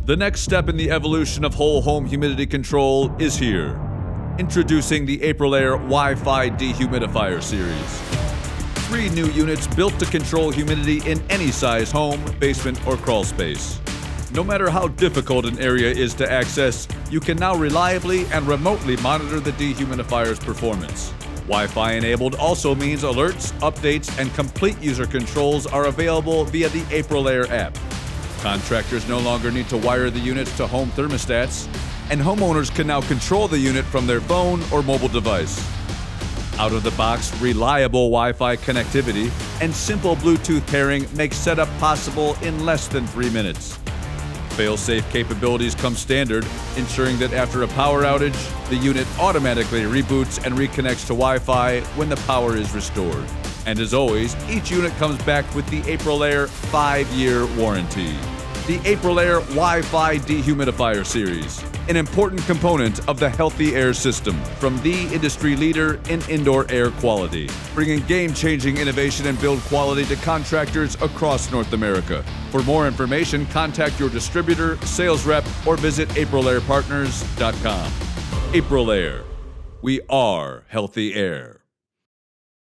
The next step in the evolution of whole home humidity control is here. Introducing the AprilAire Wi-Fi Dehumidifier series. 3 new units built to control humidity in any size home, basement, or crawl space. No matter how difficult an area is to access, you can now reliably and remotely monitor the dehumidifier's performance. Wi-Fi enabled also means alerts, updates, and complete user controls are available via the AprilAire app. Contractors no longer need to wire the units to home thermostats, and homeowners can now control the unit from their phone or mobile device. Out-of-the-box, reliable Wi-Fi connectivity and simple Bluetooth pairing make setup possible in less than 3 minutes. Fail-safe capabilities come standard, ensuring that after a power outage, the unit automatically reboots and reconnects to Wi-Fi when the power is restored. And as always, each unit comes back with the AprilAire 5-year warranty. The AprilAire Wi-Fi Dehumidifier series, an important component of the Healthy Air system from the industry leader in indoor air quality, bringing game-changing innovation and build quality to contractors across North America. For more information, contact your distributor, sales rep, or visit AprilAirePartners.com. AprilAire. We are healthy air.